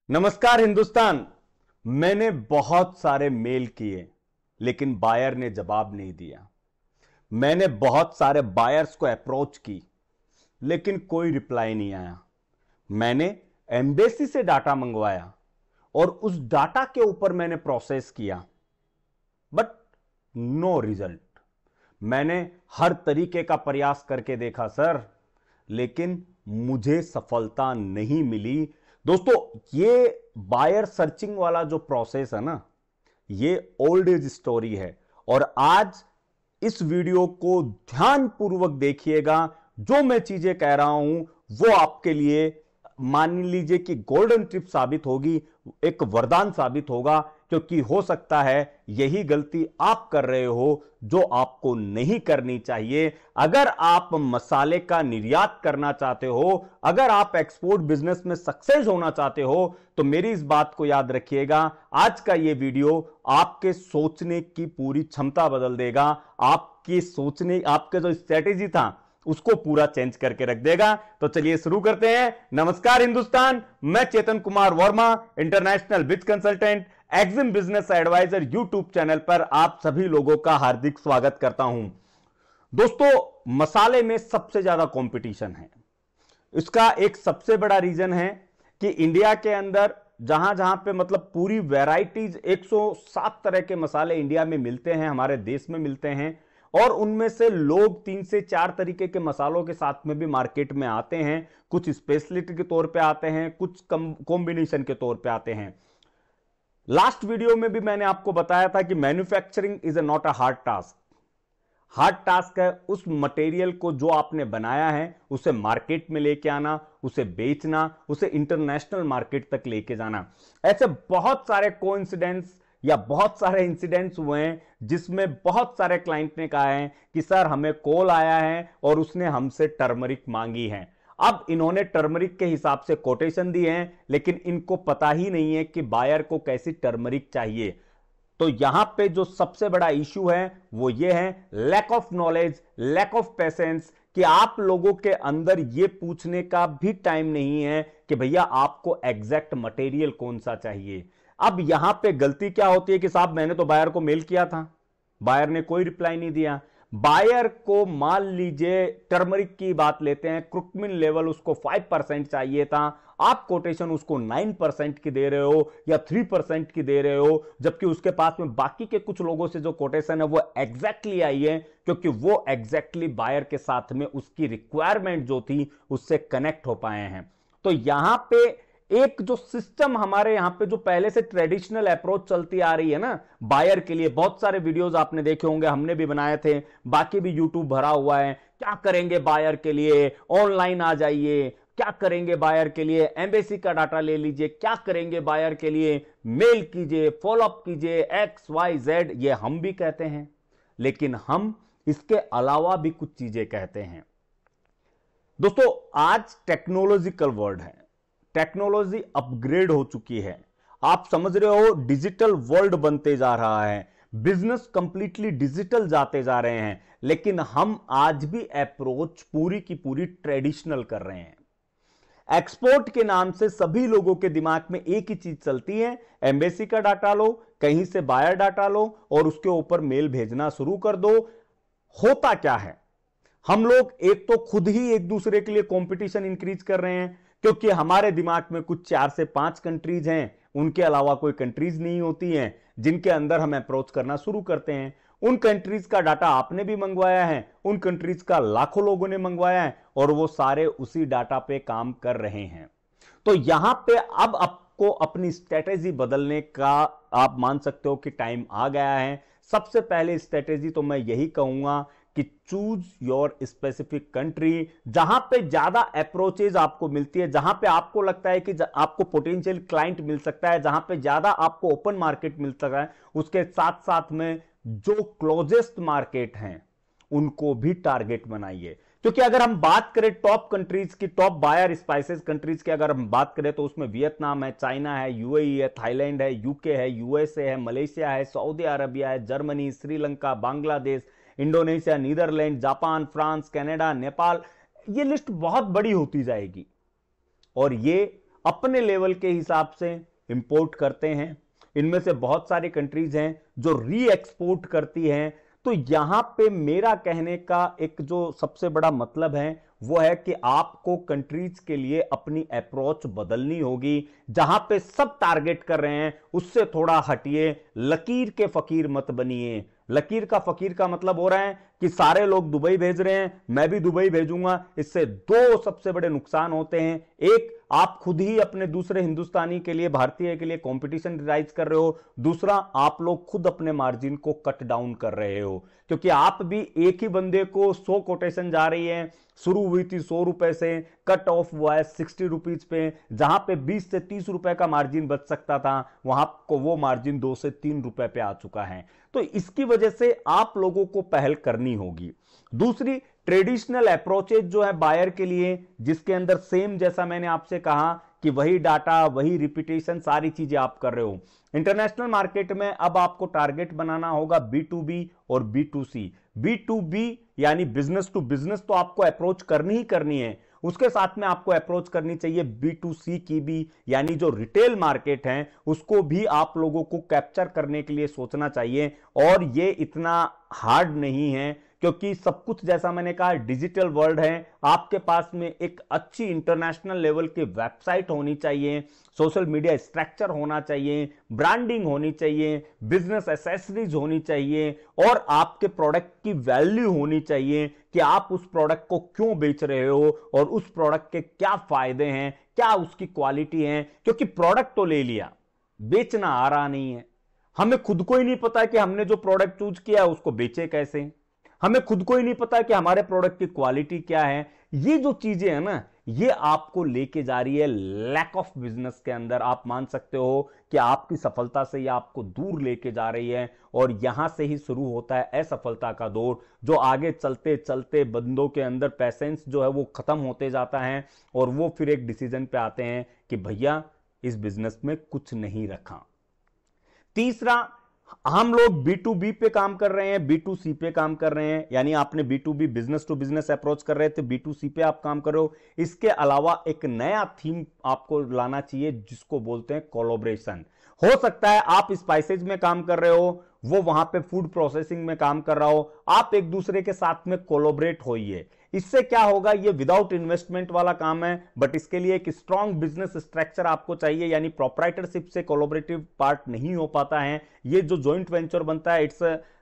नमस्कार हिंदुस्तान। मैंने बहुत सारे मेल किए लेकिन बायर ने जवाब नहीं दिया। मैंने बहुत सारे बायर्स को अप्रोच की लेकिन कोई रिप्लाई नहीं आया। मैंने एम्बेसी से डाटा मंगवाया और उस डाटा के ऊपर मैंने प्रोसेस किया बट नो रिजल्ट। मैंने हर तरीके का प्रयास करके देखा सर, लेकिन मुझे सफलता नहीं मिली। दोस्तों, ये बायर सर्चिंग वाला जो प्रोसेस है ना, ये ओल्ड एज स्टोरी है। और आज इस वीडियो को ध्यानपूर्वक देखिएगा। जो मैं चीजें कह रहा हूं वो आपके लिए मान लीजिए कि गोल्डन टिप साबित होगी, एक वरदान साबित होगा, क्योंकि हो सकता है यही गलती आप कर रहे हो जो आपको नहीं करनी चाहिए। अगर आप मसाले का निर्यात करना चाहते हो, अगर आप एक्सपोर्ट बिजनेस में सक्सेस होना चाहते हो, तो मेरी इस बात को याद रखिएगा। आज का यह वीडियो आपके सोचने की पूरी क्षमता बदल देगा। आपकी सोचने, आपके जो स्ट्रेटेजी था उसको पूरा चेंज करके रख देगा। तो चलिए शुरू करते हैं। नमस्कार हिंदुस्तान, मैं Chetan Kumar Verma, international biz consultant, exim business adviser YouTube channel पर आप सभी लोगों का हार्दिक स्वागत करता हूं। दोस्तों, मसाले में सबसे ज्यादा कंपटीशन है। इसका एक सबसे बड़ा रीजन है कि इंडिया के अंदर जहां जहां पे मतलब पूरी वैरायटीज 107 तरह के मसाले इंडिया में मिलते हैं, हमारे देश में मिलते हैं, और उनमें से लोग 3 से 4 तरीके के मसालों के साथ में भी मार्केट में आते हैं। कुछ स्पेशलिटी के तौर पे आते हैं, कुछ कॉम्बिनेशन के तौर पे आते हैं। लास्ट वीडियो में भी मैंने आपको बताया था कि manufacturing is not a hard task. Hard task है उस मटेरियल को जो आपने बनाया है उसे मार्केट में लेके आना, उसे बेचना, उसे इंटरनेशनल मार्केट तक लेके जाना। ऐसे बहुत सारे कोइंसिडेंस या बहुत सारे इंसिडेंट्स हुए हैं जिसमें बहुत सारे क्लाइंट ने कहा है कि सर हमें कॉल आया है और उसने हमसे टर्मरिक मांगी है। अब इन्होंने टर्मरिक के हिसाब से कोटेशन दी है, लेकिन इनको पता ही नहीं है कि बायर को कैसी टर्मरिक चाहिए। तो यहां पे जो सबसे बड़ा इश्यू है वो ये है lack of knowledge, lack of patience, कि आप लोगों के अंदर ये पूछने का भी टाइम नहीं है कि भैया आपको एग्जैक्ट मटेरियल कौन सा चाहिए। अब यहां पे गलती क्या होती है कि साहब मैंने तो बायर को मेल किया था, बायर ने कोई रिप्लाई नहीं दिया। बायर को मान लीजिए टर्मरिक की बात लेते हैं, क्रुकमिन लेवल उसको 5% चाहिए था, आप कोटेशन उसको 9% की दे रहे हो या 3% की दे रहे हो, जबकि उसके पास में बाकी के कुछ लोगों से जो कोटेशन है वो एग्जैक्टली आई है, क्योंकि वो एग्जैक्टली बायर के साथ में उसकी रिक्वायरमेंट जो थी उससे कनेक्ट हो पाए हैं। तो यहां पे एक जो सिस्टम हमारे यहां पे जो पहले से ट्रेडिशनल अप्रोच चलती आ रही है ना बायर के लिए, बहुत सारे वीडियोस आपने देखे होंगे, हमने भी बनाए थे, बाकी भी यूट्यूब भरा हुआ है। क्या करेंगे बायर के लिए, ऑनलाइन आ जाइए, क्या करेंगे बायर के लिए, एम्बेसी का डाटा ले लीजिए, क्या करेंगे बायर के लिए, मेल कीजिए, फॉलोअप कीजिए, XYZ, ये हम भी कहते हैं, लेकिन हम इसके अलावा भी कुछ चीजें कहते हैं। दोस्तों, आज टेक्नोलॉजिकल वर्ल्ड है, टेक्नोलॉजी अपग्रेड हो चुकी है। आप समझ रहे हो डिजिटल वर्ल्ड बनते जा रहा है, बिजनेस कंप्लीटली डिजिटल जाते जा रहे हैं, लेकिन हम आज भी अप्रोच पूरी की पूरी ट्रेडिशनल कर रहे हैं। एक्सपोर्ट के नाम से सभी लोगों के दिमाग में एक ही चीज चलती है, एम्बेसी का डाटा लो, कहीं से बायर डाटा लो और उसके ऊपर मेल भेजना शुरू कर दो। होता क्या है, हम लोग एक तो खुद ही एक दूसरे के लिए कंपटीशन इंक्रीज कर रहे हैं, क्योंकि हमारे दिमाग में कुछ 4 से 5 कंट्रीज हैं, उनके अलावा कोई कंट्रीज नहीं होती हैं जिनके अंदर हम अप्रोच करना शुरू करते हैं। उन कंट्रीज का डाटा आपने भी मंगवाया है, उन कंट्रीज का लाखों लोगों ने मंगवाया है, और वो सारे उसी डाटा पे काम कर रहे हैं। तो यहां पे अब आपको अपनी स्ट्रेटेजी बदलने का आप मान सकते हो कि टाइम आ गया है। सबसे पहले स्ट्रेटेजी तो मैं यही कहूंगा कि चूज योर स्पेसिफिक कंट्री, जहां पे ज्यादा अप्रोचेज आपको मिलती है, जहां पे आपको लगता है कि आपको पोटेंशियल क्लाइंट मिल सकता है, जहां पे ज्यादा आपको ओपन मार्केट मिल सकता है, उसके साथ साथ में जो क्लोजेस्ट मार्केट हैं उनको भी टारगेट बनाइए। क्योंकि अगर हम बात करें टॉप कंट्रीज की, टॉप बायर स्पाइसेस कंट्रीज की अगर हम बात करें, तो उसमें वियतनाम है, चाइना है, यूएई है, थाईलैंड है, यूके है, यूएसए है, मलेशिया है, सऊदी अरबिया है, Germany, Sri Lanka, Bangladesh, Indonesia, Netherland, Japan, France, Canada, Nepal. ये लिस्ट बहुत बड़ी होती जाएगी और ये अपने लेवल के हिसाब से इंपोर्ट करते हैं। इनमें से बहुत सारी कंट्रीज हैं जो री एक्सपोर्ट करती हैं। तो यहां पे मेरा कहने का एक जो सबसे बड़ा मतलब है वो है कि आपको कंट्रीज के लिए अपनी अप्रोच बदलनी होगी। जहां पे सब टारगेट कर रहे हैं उससे थोड़ा हटिए, लकीर के फकीर मत बनिए। लकीर का फकीर का मतलब हो रहा है कि सारे लोग दुबई भेज रहे हैं, मैं भी दुबई भेजूंगा। इससे दो सबसे बड़े नुकसान होते हैं। एक, आप खुद ही अपने दूसरे हिंदुस्तानी के लिए, भारतीय के लिए कंपटीशन राइज कर रहे हो। दूसरा, आप लोग खुद अपने मार्जिन को कट डाउन कर रहे हो, क्योंकि आप भी एक ही बंदे को 100 कोटेशन जा रही है। शुरू हुई थी 100 रुपए से, कट ऑफ हुआ है 60 रुपीज पे। जहां पे 20 से 30 रुपए का मार्जिन बच सकता था, वहां को वो मार्जिन 2 से 3 रुपए पे आ चुका है। तो इसकी वजह से आप लोगों को पहल करनी होगी। दूसरी, ट्रेडिशनल अप्रोचेज जो है बायर के लिए, जिसके अंदर सेम जैसा मैंने आपसे कहा कि वही डाटा, वही रिपीटेशन, सारी चीजें आप कर रहे हो। इंटरनेशनल मार्केट में अब आपको टारगेट बनाना होगा B2B और B2C। B2B यानी बिजनेस टू बिजनेस तो आपको अप्रोच करनी ही करनी है, उसके साथ में आपको अप्रोच करनी चाहिए B2C की भी, यानी जो रिटेल मार्केट है उसको भी आप लोगों को कैप्चर करने के लिए सोचना चाहिए। और ये इतना हार्ड नहीं है, क्योंकि सब कुछ जैसा मैंने कहा डिजिटल वर्ल्ड है। आपके पास में एक अच्छी इंटरनेशनल लेवल की वेबसाइट होनी चाहिए, सोशल मीडिया स्ट्रक्चर होना चाहिए, ब्रांडिंग होनी चाहिए, बिजनेस एसेसरीज होनी चाहिए, और आपके प्रोडक्ट की वैल्यू होनी चाहिए कि आप उस प्रोडक्ट को क्यों बेच रहे हो और उस प्रोडक्ट के क्या फायदे हैं, क्या उसकी क्वालिटी है। क्योंकि प्रोडक्ट तो ले लिया, बेचना आ रहा नहीं है। हमें खुद को ही नहीं पता कि हमने जो प्रोडक्ट चूज किया है उसको बेचे कैसे। हमें खुद को ही नहीं पता कि हमारे प्रोडक्ट की क्वालिटी क्या है। ये जो चीजें हैं ना, ये आपको लेके जा रही है लैक ऑफ बिजनेस के अंदर। आप मान सकते हो कि आपकी सफलता से ये आपको दूर लेके जा रही है, और यहां से ही शुरू होता है असफलता का दौर, जो आगे चलते चलते बंदों के अंदर पैसेंस जो है वो खत्म होते जाता है, और वो फिर एक डिसीजन पे आते हैं कि भैया इस बिजनेस में कुछ नहीं रखा। तीसरा, हम लोग B2B पे काम कर रहे हैं, B2C पे काम कर रहे हैं। यानी आपने B2B business to business approach कर रहे थे, B2C पे आप काम कर रहे हो। इसके अलावा एक नया थीम आपको लाना चाहिए जिसको बोलते हैं कोलैबोरेशन। हो सकता है आप स्पाइसेज में काम कर रहे हो, वो वहां पे फूड प्रोसेसिंग में काम कर रहा हो, आप एक दूसरे के साथ में कोलैबोरेट होइए। इससे क्या होगा, ये विदाउट इन्वेस्टमेंट वाला काम है, बट इसके लिए एक स्ट्रॉन्ग बिजनेस स्ट्रक्चर आपको चाहिए। यानी प्रोप्राइटरशिप से कोलैबोरेटिव पार्ट नहीं हो पाता है। ये जो जॉइंट वेंचर बनता है,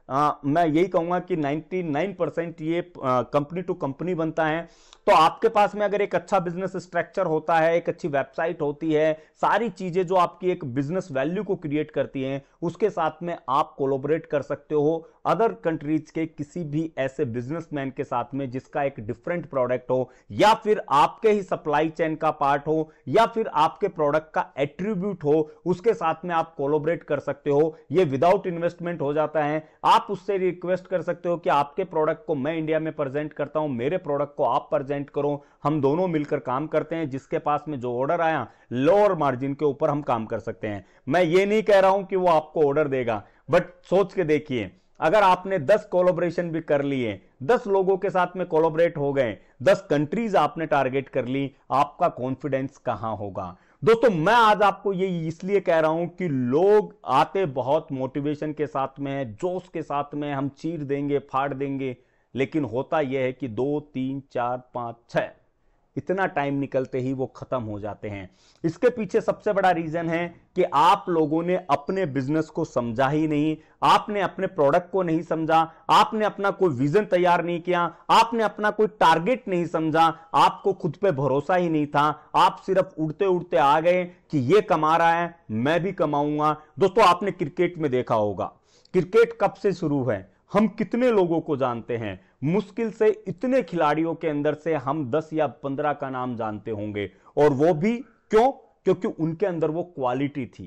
मैं यही कहूंगा कि 99% ये कंपनी टू कंपनी बनता है। तो आपके पास में अगर एक अच्छा बिजनेस स्ट्रक्चर होता है, एक अच्छी वेबसाइट होती है, सारी चीजें जो आपकी एक बिजनेस वैल्यू को क्रिएट करती हैं, उसके साथ में आप कोलैबोरेट कर सकते हो अदर कंट्रीज के किसी भी ऐसे बिजनेसमैन के साथ में जिसका एक डिफरेंट प्रोडक्ट हो, या फिर आपके ही सप्लाई चेन का पार्ट हो, या फिर आपके प्रोडक्ट का एट्रीब्यूट हो, उसके साथ में आप कोलैबोरेट कर सकते हो। ये विदाउट इन्वेस्टमेंट हो जाता है। आप उससे रिक्वेस्ट कर सकते हो कि आपके प्रोडक्ट को मैं इंडिया में प्रेजेंट करता हूं, मेरे प्रोडक्ट को आप प्रेजेंट करो, हम दोनों मिलकर काम करते हैं। जिसके पास में जो ऑर्डर आया, लोअर मार्जिन के ऊपर हम काम कर सकते हैं। मैं ये नहीं कह रहा हूं कि वो आपको ऑर्डर देगा, बट सोच के देखिए, अगर आपने 10 कोलैबोरेशन भी कर लिए, 10 लोगों के साथ में कोलैबोरेट हो गए, 10 कंट्रीज आपने टारगेट कर ली, आपका कॉन्फिडेंस कहां होगा। दोस्तों, मैं आज आपको ये इसलिए कह रहा हूं कि लोग आते बहुत मोटिवेशन के साथ में, जोश के साथ में, हम चीर देंगे, फाड़ देंगे, लेकिन होता यह है कि 2, 3, 4, 5, 6 इतना टाइम निकलते ही वो खत्म हो जाते हैं। इसके पीछे सबसे बड़ा रीजन है कि आप लोगों ने अपने बिजनेस को समझा ही नहीं, आपने अपने प्रोडक्ट को नहीं समझा, आपने अपना कोई विजन तैयार नहीं किया, आपने अपना कोई टारगेट नहीं समझा, आपको खुद पे भरोसा ही नहीं था। आप सिर्फ उड़ते उड़ते आ गए कि ये कमा रहा है, मैं भी कमाऊंगा। दोस्तों, आपने क्रिकेट में देखा होगा, क्रिकेट कब से शुरू है, हम कितने लोगों को जानते हैं, मुश्किल से इतने खिलाड़ियों के अंदर से हम 10 या 15 का नाम जानते होंगे। और वो भी क्यों? क्योंकि उनके अंदर वो क्वालिटी थी।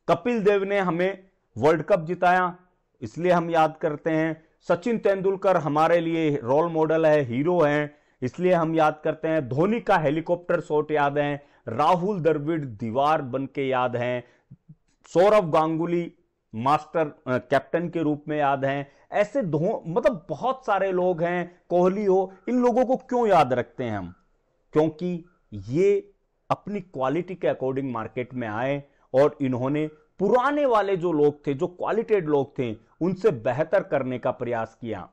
कपिल देव ने हमें वर्ल्ड कप जिताया, इसलिए हम याद करते हैं। सचिन तेंदुलकर हमारे लिए रोल मॉडल है, हीरो है, इसलिए हम याद करते हैं। धोनी का हेलीकॉप्टर शॉट याद है, राहुल द्रविड़ दीवार बन के याद है, सौरव गांगुली मास्टर कैप्टन के रूप में याद हैं। ऐसे मतलब बहुत सारे लोग हैं, कोहली हो, इन लोगों को क्यों याद रखते हैं हम? क्योंकि ये अपनी क्वालिटी के अकॉर्डिंग मार्केट में आए और इन्होंने पुराने वाले जो लोग थे, जो क्वालिटेड लोग थे, उनसे बेहतर करने का प्रयास किया।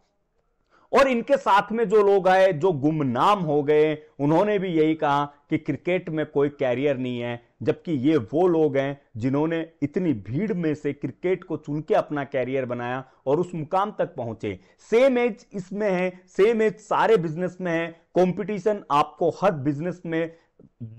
और इनके साथ में जो लोग आए जो गुमनाम हो गए, उन्होंने भी यही कहा कि क्रिकेट में कोई कैरियर नहीं है, जबकि ये वो लोग हैं जिन्होंने इतनी भीड़ में से क्रिकेट को चुन के अपना कैरियर बनाया और उस मुकाम तक पहुंचे। सेम एज इसमें है, सेम एज सारे बिजनेस में है। कंपटीशन आपको हर बिजनेस में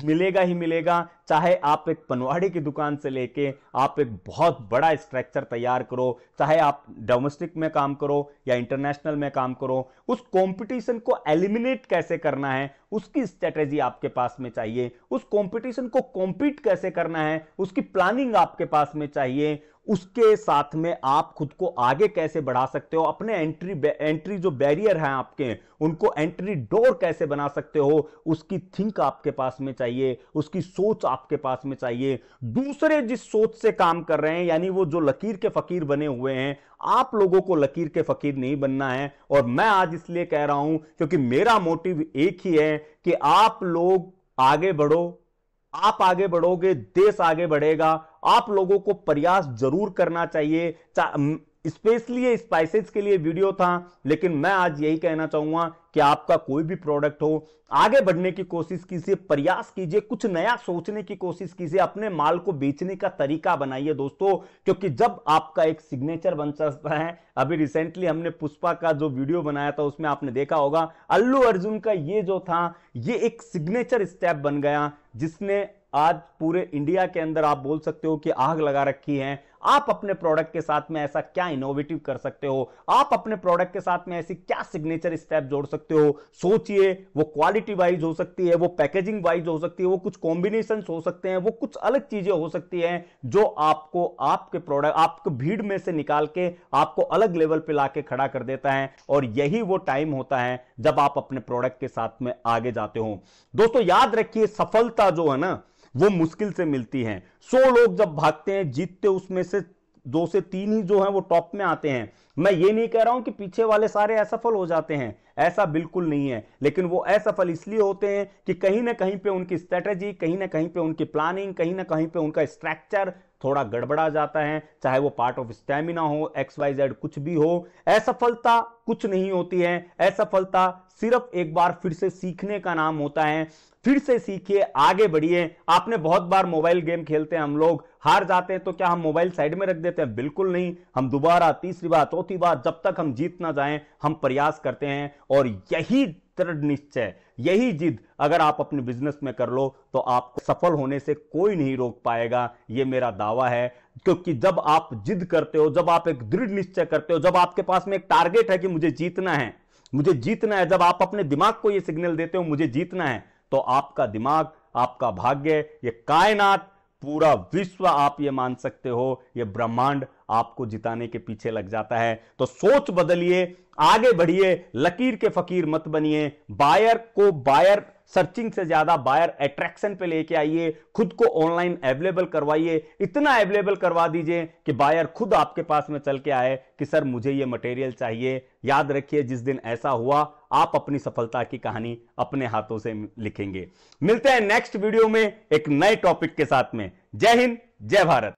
मिलेगा ही मिलेगा, चाहे आप एक पनवाड़ी की दुकान से लेके आप एक बहुत बड़ा स्ट्रक्चर तैयार करो, चाहे आप डोमेस्टिक में काम करो या इंटरनेशनल में काम करो, उस कंपटीशन को एलिमिनेट कैसे करना है उसकी स्ट्रेटेजी आपके पास में चाहिए। उस कंपटीशन को कॉम्पीट कैसे करना है उसकी प्लानिंग आपके पास में चाहिए। उसके साथ में आप खुद को आगे कैसे बढ़ा सकते हो, अपने एंट्री जो बैरियर है आपके, उनको एंट्री डोर कैसे बना सकते हो, उसकी थिंक आपके पास में चाहिए, उसकी सोच आपके पास में चाहिए। दूसरे जिस सोच से काम कर रहे हैं, यानी वो जो लकीर के फकीर बने हुए हैं, आप लोगों को लकीर के फकीर नहीं बनना है। और मैं आज इसलिए कह रहा हूं क्योंकि मेरा मोटिव एक ही है कि आप लोग आगे बढ़ो, आप आगे बढ़ोगे देश आगे बढ़ेगा। आप लोगों को प्रयास जरूर करना चाहिए। स्पेशली ये स्पाइसेस के लिए वीडियो था, लेकिन मैं आज यही कहना चाहूंगा कि आपका कोई भी प्रोडक्ट हो, आगे बढ़ने की कोशिश कीजिए, प्रयास कीजिए, कुछ नया सोचने की कोशिश कीजिए, अपने माल को बेचने का तरीका बनाइए दोस्तों। क्योंकि जब आपका एक सिग्नेचर बन सकता है, अभी रिसेंटली हमने पुष्पा का जो वीडियो बनाया था उसमें आपने देखा होगा, अल्लू अर्जुन का ये जो था ये एक सिग्नेचर स्टेप बन गया, जिसने आज पूरे इंडिया के अंदर आप बोल सकते हो कि आग लगा रखी है। आप अपने प्रोडक्ट के साथ में ऐसा क्या इनोवेटिव कर सकते हो, आप अपने प्रोडक्ट के साथ में ऐसी क्या सिग्नेचर स्टेप जोड़ सकते हो, सोचिए। वो क्वालिटी वाइज हो सकती है, वो पैकेजिंग वाइज हो सकती है, वो कुछ कॉम्बिनेशन हो सकते हैं, वो कुछ अलग चीजें हो सकती हैं जो आपको आपके प्रोडक्ट, आपको भीड़ में से निकाल के आपको अलग लेवल पे लाके खड़ा कर देता है। और यही वो टाइम होता है जब आप अपने प्रोडक्ट के साथ में आगे जाते हो। दोस्तों याद रखिए, सफलता जो है ना वो मुश्किल से मिलती है। 100 लोग जब भागते हैं जीतते, उसमें से 2 से 3 ही जो है वो टॉप में आते हैं। मैं ये नहीं कह रहा हूं कि पीछे वाले सारे असफल हो जाते हैं, ऐसा बिल्कुल नहीं है। लेकिन वो असफल इसलिए होते हैं कि कहीं ना कहीं पे उनकी स्ट्रेटेजी, कहीं ना कहीं पे उनकी प्लानिंग, कहीं ना कहीं पे उनका स्ट्रक्चर थोड़ा गड़बड़ा जाता है। चाहे वो पार्ट ऑफ स्टैमिना हो, XYZ कुछ भी हो, असफलता कुछ नहीं होती है। असफलता सिर्फ एक बार फिर से सीखने का नाम होता है। फिर से सीखिए, आगे बढ़िए। आपने बहुत बार मोबाइल गेम खेलते हैं, हम लोग हार जाते हैं तो क्या हम मोबाइल साइड में रख देते हैं? बिल्कुल नहीं। हम दोबारा, तीसरी बार, चौथी बार, जब तक हम जीत ना जाएं हम प्रयास करते हैं। और यही दृढ़ निश्चय, यही जिद अगर आप अपने बिजनेस में कर लो तो आपको सफल होने से कोई नहीं रोक पाएगा, ये मेरा दावा है। क्योंकि जब आप जिद करते हो, जब आप एक दृढ़ निश्चय करते हो, जब आपके पास में एक टारगेट है कि मुझे जीतना है, मुझे जीतना है, जब आप अपने दिमाग को यह सिग्नल देते हो मुझे जीतना है, तो आपका दिमाग, आपका भाग्य, ये कायनात, पूरा विश्व, आप ये मान सकते हो ये ब्रह्मांड आपको जिताने के पीछे लग जाता है। तो सोच बदलिए, आगे बढ़िए, लकीर के फकीर मत बनिए। बायर को बायर सर्चिंग से ज्यादा बायर अट्रैक्शन पे लेके आइए। खुद को ऑनलाइन अवेलेबल करवाइए, इतना अवेलेबल करवा दीजिए कि बायर खुद आपके पास में चल के आए कि सर मुझे ये मटेरियल चाहिए। याद रखिए, जिस दिन ऐसा हुआ आप अपनी सफलता की कहानी अपने हाथों से लिखेंगे। मिलते हैं नेक्स्ट वीडियो में एक नए टॉपिक के साथ में। जय हिंद, जय भारत।